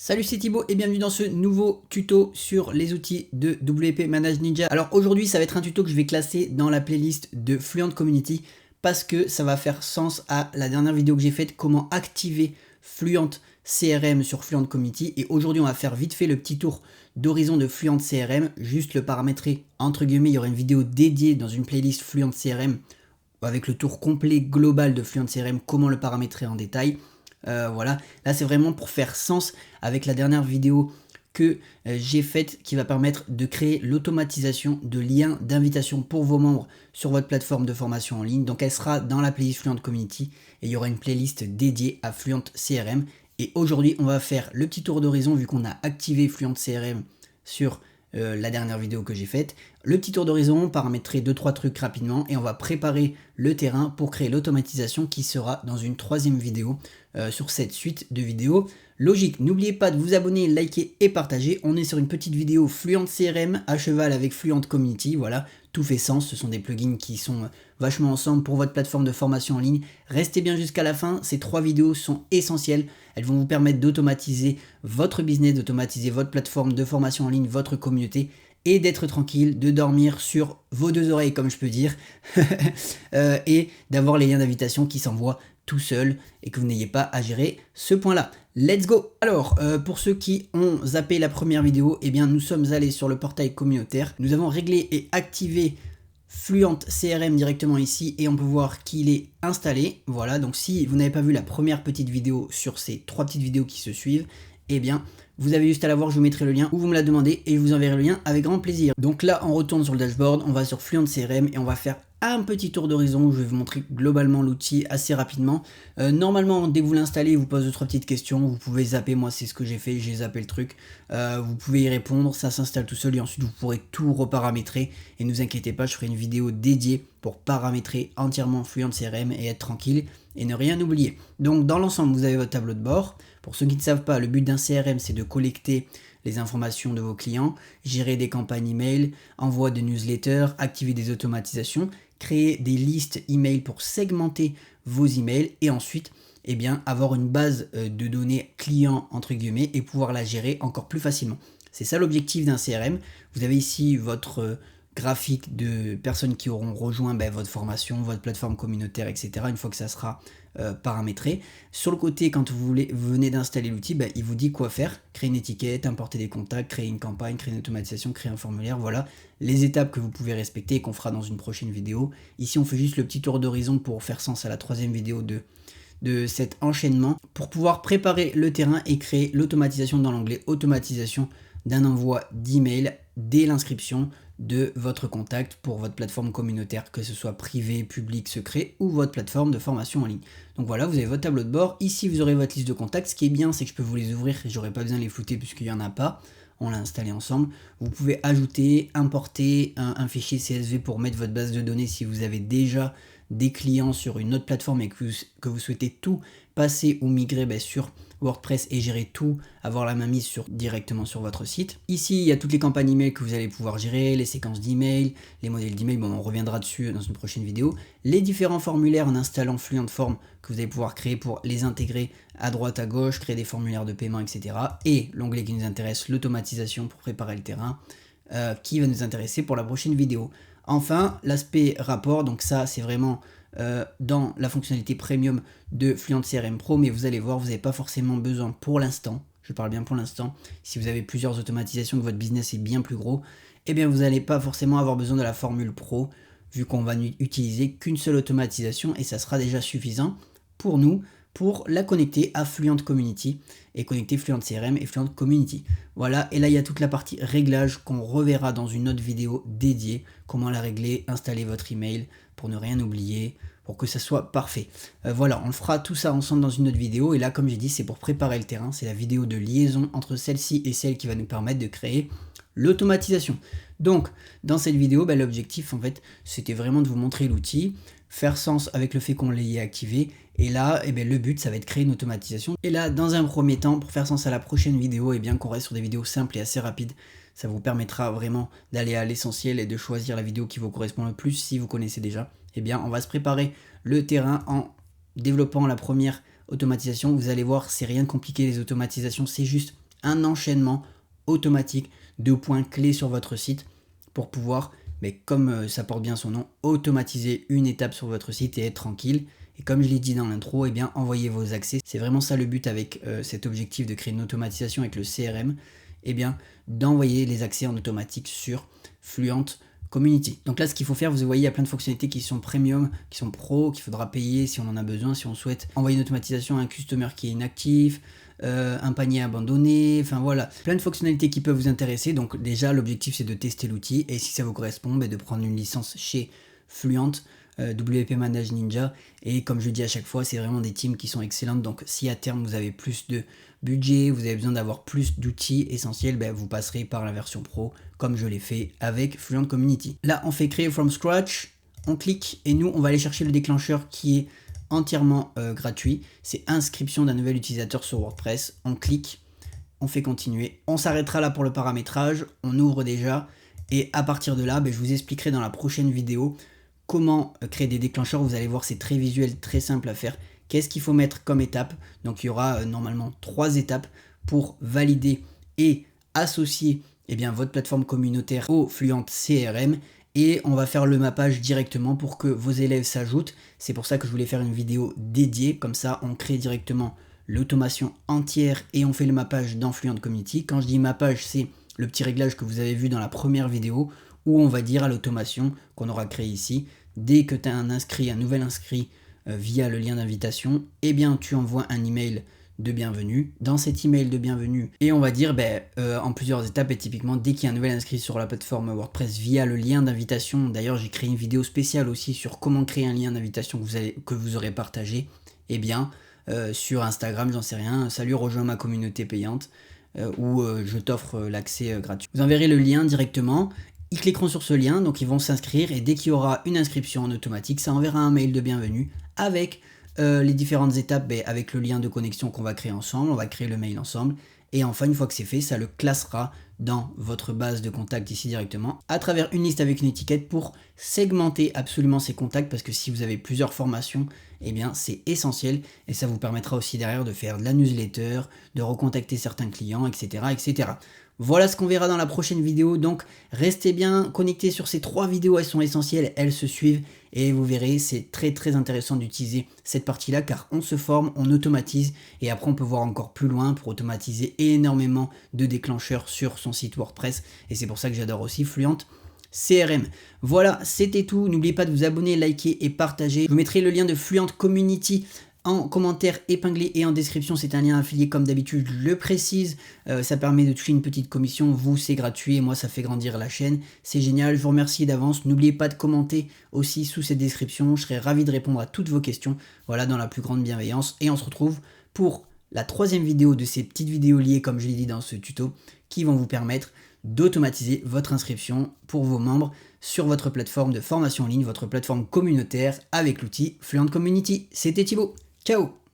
Salut, c'est Thibaut et bienvenue dans ce nouveau tuto sur les outils de WP Manage Ninja. Alors aujourd'hui ça va être un tuto que je vais classer dans la playlist de Fluent Community parce que ça va faire sens à la dernière vidéo que j'ai faite, comment activer Fluent CRM sur Fluent Community. Et aujourd'hui on va faire vite fait le petit tour d'horizon de Fluent CRM, juste le paramétrer entre guillemets. Il y aura une vidéo dédiée dans une playlist Fluent CRM avec le tour complet global de Fluent CRM, comment le paramétrer en détail. Voilà, là c'est vraiment pour faire sens avec la dernière vidéo que j'ai faite qui va permettre de créer l'automatisation de liens d'invitation pour vos membres sur votre plateforme de formation en ligne. Donc elle sera dans la playlist Fluent Community et il y aura une playlist dédiée à Fluent CRM. Et aujourd'hui on va faire le petit tour d'horizon vu qu'on a activé Fluent CRM sur la dernière vidéo que j'ai faite. Le petit tour d'horizon, paramétrer 2-3 trucs rapidement et on va préparer le terrain pour créer l'automatisation qui sera dans une troisième vidéo sur cette suite de vidéos logiques. N'oubliez pas de vous abonner, liker et partager. On est sur une petite vidéo Fluent CRM à cheval avec Fluent Community. Voilà, tout fait sens. Ce sont des plugins qui sont vachement ensemble pour votre plateforme de formation en ligne. Restez bien jusqu'à la fin. Ces 3 vidéos sont essentielles. Elles vont vous permettre d'automatiser votre business, d'automatiser votre plateforme de formation en ligne, votre communauté et d'être tranquille, de dormir sur vos 2 oreilles comme je peux dire et d'avoir les liens d'invitation qui s'envoient tout seul et que vous n'ayez pas à gérer ce point là. Let's go. Alors pour ceux qui ont zappé la première vidéo, eh bien nous sommes allés sur le portail communautaire, nous avons réglé et activé Fluent CRM directement ici et on peut voir qu'il est installé. Voilà, donc si vous n'avez pas vu la première petite vidéo sur ces 3 petites vidéos qui se suivent, eh bien vous avez juste à la voir, je vous mettrai le lien ou vous me la demandez et je vous enverrai le lien avec grand plaisir. Donc là on retourne sur le dashboard, on va sur Fluent CRM et on va faire un petit tour d'horizon où je vais vous montrer globalement l'outil assez rapidement. Normalement dès que vous l'installez il vous pose 2-3 petites questions, vous pouvez zapper, moi c'est ce que j'ai fait, j'ai zappé le truc. Vous pouvez y répondre, ça s'installe tout seul et ensuite vous pourrez tout reparamétrer et ne vous inquiétez pas, je ferai une vidéo dédiée pour paramétrer entièrement Fluent CRM et être tranquille et ne rien oublier. Donc dans l'ensemble vous avez votre tableau de bord. Pour ceux qui ne savent pas, le but d'un CRM c'est de collecter les informations de vos clients, gérer des campagnes email, envoi de newsletters, activer des automatisations, créer des listes email pour segmenter vos emails et ensuite eh bien, avoir une base de données clients entre guillemets et pouvoir la gérer encore plus facilement. C'est ça l'objectif d'un CRM. Vous avez ici votre graphique de personnes qui auront rejoint votre formation, votre plateforme communautaire, etc. une fois que ça sera paramétré. Sur le côté, quand vous venez d'installer l'outil, il vous dit quoi faire. Créer une étiquette, importer des contacts, créer une campagne, créer une automatisation, créer un formulaire. Voilà les étapes que vous pouvez respecter et qu'on fera dans une prochaine vidéo. Ici, on fait juste le petit tour d'horizon pour faire sens à la troisième vidéo de cet enchaînement pour pouvoir préparer le terrain et créer l'automatisation dans l'onglet automatisation d'un envoi d'email dès l'inscription de votre contact pour votre plateforme communautaire, que ce soit privé, public, secret ou votre plateforme de formation en ligne. Donc voilà, vous avez votre tableau de bord. Ici, vous aurez votre liste de contacts. Ce qui est bien, c'est que je peux vous les ouvrir et j'aurai pas besoin de les flouter puisqu'il n'y en a pas. On l'a installé ensemble. Vous pouvez ajouter, importer un fichier CSV pour mettre votre base de données si vous avez déjà des clients sur une autre plateforme et que vous souhaitez tout passer ou migrer sur WordPress et gérer tout, avoir la main mise directement sur votre site. Ici, il y a toutes les campagnes email que vous allez pouvoir gérer, les séquences d'email, les modèles d'email, on reviendra dessus dans une prochaine vidéo. Les différents formulaires en installant Fluent Form que vous allez pouvoir créer pour les intégrer à droite, à gauche, créer des formulaires de paiement, etc. Et l'onglet qui nous intéresse, l'automatisation pour préparer le terrain, qui va nous intéresser pour la prochaine vidéo. Enfin, l'aspect rapport, donc ça c'est vraiment dans la fonctionnalité premium de Fluent CRM Pro, mais vous allez voir, vous n'avez pas forcément besoin pour l'instant, je parle bien pour l'instant, si vous avez plusieurs automatisations, que votre business est bien plus gros, eh bien vous n'allez pas forcément avoir besoin de la formule Pro, vu qu'on va n'utiliser qu'une seule automatisation et ça sera déjà suffisant pour nous, pour la connecter à Fluent Community et connecter Fluent CRM et Fluent Community. Voilà, et là il y a toute la partie réglage qu'on reverra dans une autre vidéo dédiée, comment la régler, installer votre email pour ne rien oublier, pour que ça soit parfait. Voilà, on fera tout ça ensemble dans une autre vidéo et là comme j'ai dit c'est pour préparer le terrain, c'est la vidéo de liaison entre celle-ci et celle qui va nous permettre de créer l'automatisation. Donc dans cette vidéo, l'objectif en fait c'était vraiment de vous montrer l'outil, faire sens avec le fait qu'on l'ait activé et là le but ça va être de créer une automatisation et là dans un premier temps pour faire sens à la prochaine vidéo et bien qu'on reste sur des vidéos simples et assez rapides, ça vous permettra vraiment d'aller à l'essentiel et de choisir la vidéo qui vous correspond le plus si vous connaissez déjà. On va se préparer le terrain en développant la première automatisation. Vous allez voir, c'est rien de compliqué les automatisations, c'est juste un enchaînement automatique de points clés sur votre site pour pouvoir, mais comme ça porte bien son nom, automatiser une étape sur votre site et être tranquille. Et comme je l'ai dit dans l'intro, eh bien envoyez vos accès. C'est vraiment ça le but avec cet objectif de créer une automatisation avec le CRM, eh bien d'envoyer les accès en automatique sur Fluent Community. Donc là, ce qu'il faut faire, vous voyez, il y a plein de fonctionnalités qui sont premium, qui sont pro, qu'il faudra payer si on en a besoin, si on souhaite envoyer une automatisation à un customer qui est inactif, un panier abandonné, enfin voilà, plein de fonctionnalités qui peuvent vous intéresser. Donc déjà, l'objectif c'est de tester l'outil et si ça vous correspond, de prendre une licence chez Fluent, WP Manage Ninja. Et comme je dis à chaque fois, c'est vraiment des teams qui sont excellentes. Donc si à terme vous avez plus de budget, vous avez besoin d'avoir plus d'outils essentiels, vous passerez par la version pro comme je l'ai fait avec Fluent Community. Là, on fait créer from scratch, on clique et nous, on va aller chercher le déclencheur qui est entièrement gratuit. C'est inscription d'un nouvel utilisateur sur WordPress. On clique, on fait continuer. On s'arrêtera là pour le paramétrage. On ouvre déjà et à partir de là, je vous expliquerai dans la prochaine vidéo comment créer des déclencheurs. Vous allez voir, c'est très visuel, très simple à faire. Qu'est-ce qu'il faut mettre comme étape? Donc il y aura normalement 3 étapes pour valider et associer votre plateforme communautaire au Fluent CRM. Et on va faire le mappage directement pour que vos élèves s'ajoutent. C'est pour ça que je voulais faire une vidéo dédiée. Comme ça, on crée directement l'automation entière et on fait le mappage dans Fluent Community. Quand je dis mappage, c'est le petit réglage que vous avez vu dans la première vidéo où on va dire à l'automation qu'on aura créé ici, dès que tu as un nouvel inscrit via le lien d'invitation, tu envoies un email de bienvenue. Dans cet email de bienvenue, et on va dire en plusieurs étapes, et typiquement dès qu'il y a un nouvel inscrit sur la plateforme WordPress via le lien d'invitation, d'ailleurs j'ai créé une vidéo spéciale aussi sur comment créer un lien d'invitation que vous aurez partagé, sur Instagram, j'en sais rien, salut, rejoins ma communauté payante, où je t'offre l'accès gratuit. Vous enverrez le lien directement. Ils cliqueront sur ce lien, donc ils vont s'inscrire et dès qu'il y aura une inscription en automatique, ça enverra un mail de bienvenue avec les différentes étapes, avec le lien de connexion qu'on va créer ensemble, on va créer le mail ensemble et enfin une fois que c'est fait, ça le classera dans votre base de contacts ici directement à travers une liste avec une étiquette pour segmenter absolument ces contacts parce que si vous avez plusieurs formations, c'est essentiel et ça vous permettra aussi derrière de faire de la newsletter, de recontacter certains clients, etc. etc. Voilà ce qu'on verra dans la prochaine vidéo, donc restez bien connectés sur ces 3 vidéos, elles sont essentielles, elles se suivent et vous verrez, c'est très très intéressant d'utiliser cette partie-là car on se forme, on automatise et après on peut voir encore plus loin pour automatiser énormément de déclencheurs sur son site WordPress et c'est pour ça que j'adore aussi Fluent CRM. Voilà, c'était tout, n'oubliez pas de vous abonner, liker et partager. Je vous mettrai le lien de Fluent Community en commentaire épinglé et en description, c'est un lien affilié comme d'habitude, je le précise, ça permet de toucher une petite commission, vous c'est gratuit et moi ça fait grandir la chaîne, c'est génial, je vous remercie d'avance, n'oubliez pas de commenter aussi sous cette description, je serai ravi de répondre à toutes vos questions, voilà dans la plus grande bienveillance et on se retrouve pour la 3e vidéo de ces petites vidéos liées comme je l'ai dit dans ce tuto qui vont vous permettre d'automatiser votre inscription pour vos membres sur votre plateforme de formation en ligne, votre plateforme communautaire avec l'outil Fluent Community. C'était Thibaut. Ciao!